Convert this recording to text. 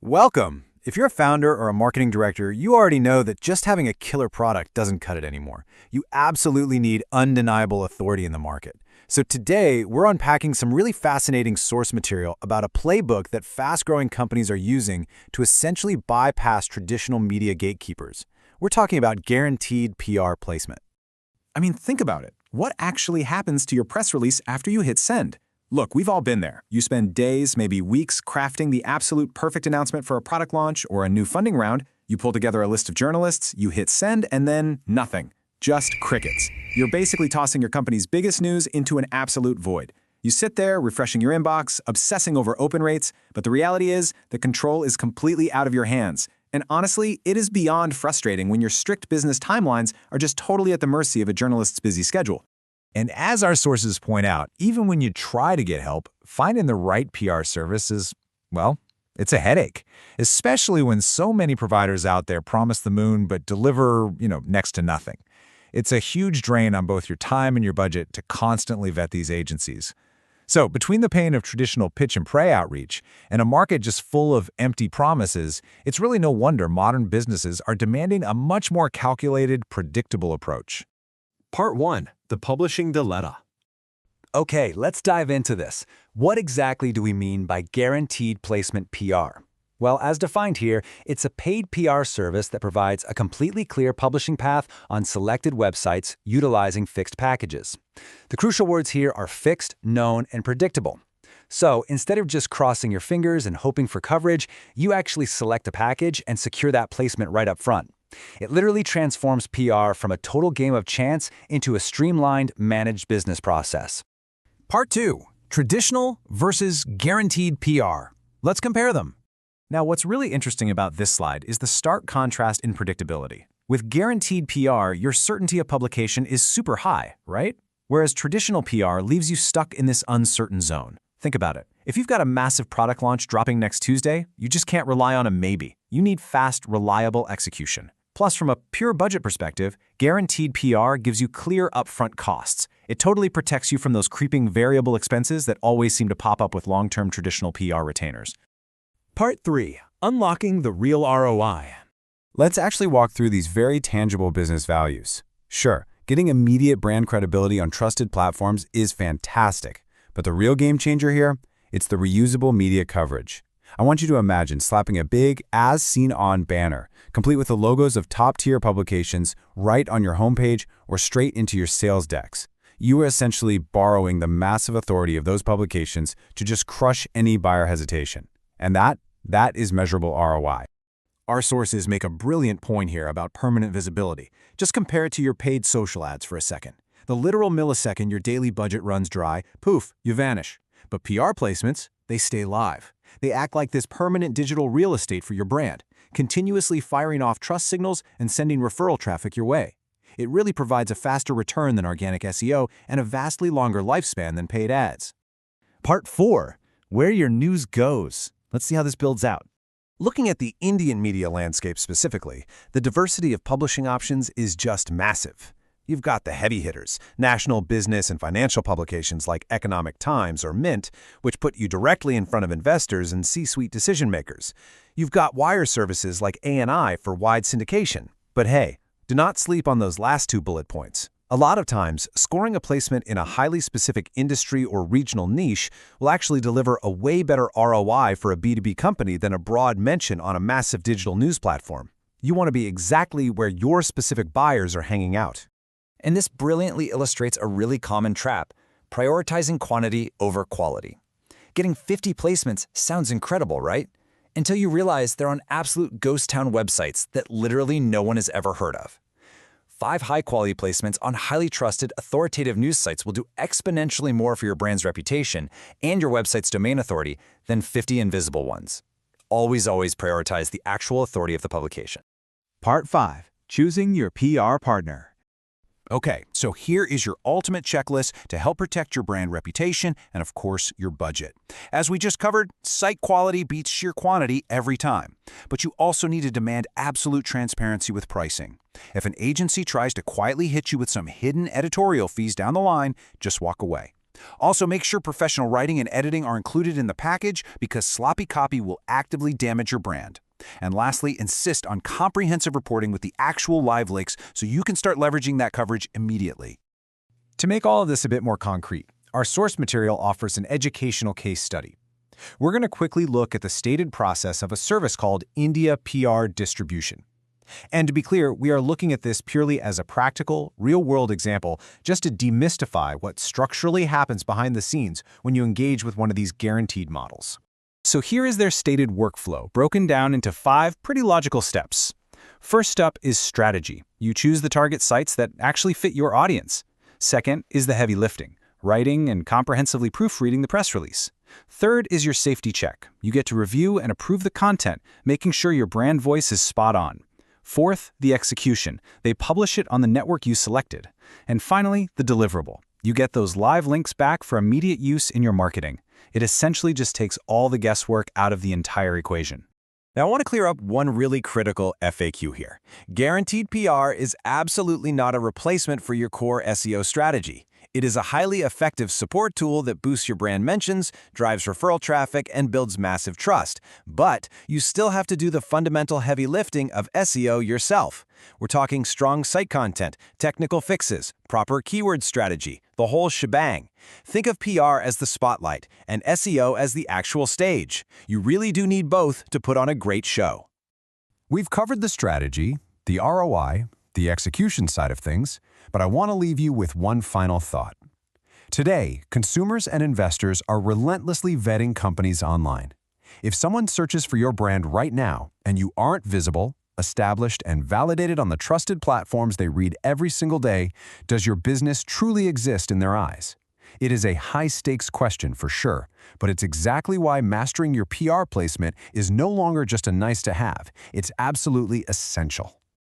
Welcome! If you're a founder or a marketing director, you already know that just having a killer product doesn't cut it anymore. You absolutely need undeniable authority in the market. So today, we're unpacking some really fascinating source material about a playbook that fast-growing companies are using to essentially bypass traditional media gatekeepers. We're talking about guaranteed PR placement. I mean, think about it. What actually happens to your press release after you hit send? Look, we've all been there. You spend days, maybe weeks, crafting the absolute perfect announcement for a product launch or a new funding round. You pull together a list of journalists, you hit send, and then nothing. Just crickets. You're basically tossing your company's biggest news into an absolute void. You sit there, refreshing your inbox, obsessing over open rates, but the reality is the control is completely out of your hands. And honestly, it is beyond frustrating when your strict business timelines are just totally at the mercy of a journalist's busy schedule. And as our sources point out, even when you try to get help, finding the right PR service is, well, it's a headache, especially when so many providers out there promise the moon but deliver, next to nothing. It's a huge drain on both your time and your budget to constantly vet these agencies. So between the pain of traditional pitch and pray outreach and a market just full of empty promises, it's really no wonder modern businesses are demanding a much more calculated, predictable approach. Part 1. The Publishing Dilemma. Okay, let's dive into this. What exactly do we mean by guaranteed placement PR? Well, as defined here, it's a paid PR service that provides a completely clear publishing path on selected websites utilizing fixed packages. The crucial words here are fixed, known, and predictable. So instead of just crossing your fingers and hoping for coverage, you actually select a package and secure that placement right up front. It literally transforms PR from a total game of chance into a streamlined, managed business process. Part 2. Traditional versus guaranteed PR. Let's compare them. Now, what's really interesting about this slide is the stark contrast in predictability. With guaranteed PR, your certainty of publication is super high, right? Whereas traditional PR leaves you stuck in this uncertain zone. Think about it. If you've got a massive product launch dropping next Tuesday, you just can't rely on a maybe. You need fast, reliable execution. Plus, from a pure budget perspective, guaranteed PR gives you clear upfront costs. It totally protects you from those creeping variable expenses that always seem to pop up with long-term traditional PR retainers. Part 3. Unlocking the Real ROI. Let's actually walk through these very tangible business values. Sure, getting immediate brand credibility on trusted platforms is fantastic, but the real game changer here, it's the reusable media coverage. I want you to imagine slapping a big As Seen On banner, complete with the logos of top-tier publications right on your homepage or straight into your sales decks. You are essentially borrowing the massive authority of those publications to just crush any buyer hesitation. And that is measurable ROI. Our sources make a brilliant point here about permanent visibility. Just compare it to your paid social ads for a second. The literal millisecond your daily budget runs dry, poof, you vanish. But PR placements, they stay live. They act like this permanent digital real estate for your brand, continuously firing off trust signals and sending referral traffic your way. It really provides a faster return than organic SEO and a vastly longer lifespan than paid ads. Part 4. Where your news goes. Let's see how this builds out. Looking at the Indian media landscape specifically, the diversity of publishing options is just massive. You've got the heavy hitters, national business and financial publications like Economic Times or Mint, which put you directly in front of investors and C-suite decision makers. You've got wire services like A&I for wide syndication. But hey, do not sleep on those last two bullet points. A lot of times, scoring a placement in a highly specific industry or regional niche will actually deliver a way better ROI for a B2B company than a broad mention on a massive digital news platform. You want to be exactly where your specific buyers are hanging out. And this brilliantly illustrates a really common trap, prioritizing quantity over quality. Getting 50 placements sounds incredible, right? Until you realize they're on absolute ghost town websites that literally no one has ever heard of. 5 high-quality placements on highly trusted, authoritative news sites will do exponentially more for your brand's reputation and your website's domain authority than 50 invisible ones. Always prioritize the actual authority of the publication. Part 5. Choosing your PR partner. Okay, so here is your ultimate checklist to help protect your brand reputation and, of course, your budget. As we just covered, site quality beats sheer quantity every time. But you also need to demand absolute transparency with pricing. If an agency tries to quietly hit you with some hidden editorial fees down the line, just walk away. Also, make sure professional writing and editing are included in the package because sloppy copy will actively damage your brand. And lastly, insist on comprehensive reporting with the actual live links so you can start leveraging that coverage immediately. To make all of this a bit more concrete, our source material offers an educational case study. We're going to quickly look at the stated process of a service called India PR Distribution. And to be clear, we are looking at this purely as a practical, real-world example just to demystify what structurally happens behind the scenes when you engage with one of these guaranteed models. So here is their stated workflow, broken down into 5 pretty logical steps. First up is strategy. You choose the target sites that actually fit your audience. Second is the heavy lifting, writing and comprehensively proofreading the press release. Third is your safety check. You get to review and approve the content, making sure your brand voice is spot on. Fourth, the execution. They publish it on the network you selected. And finally, the deliverable. You get those live links back for immediate use in your marketing. It essentially just takes all the guesswork out of the entire equation. Now, I want to clear up one really critical FAQ here. Guaranteed PR is absolutely not a replacement for your core SEO strategy. It is a highly effective support tool that boosts your brand mentions, drives referral traffic, and builds massive trust. But you still have to do the fundamental heavy lifting of SEO yourself. We're talking strong site content, technical fixes, proper keyword strategy, the whole shebang. Think of PR as the spotlight and SEO as the actual stage. You really do need both to put on a great show. We've covered the strategy, the ROI, the execution side of things, but I want to leave you with one final thought. Today, consumers and investors are relentlessly vetting companies online. If someone searches for your brand right now and you aren't visible, established, and validated on the trusted platforms they read every single day, does your business truly exist in their eyes? It is a high-stakes question for sure, but it's exactly why mastering your PR placement is no longer just a nice-to-have. It's absolutely essential.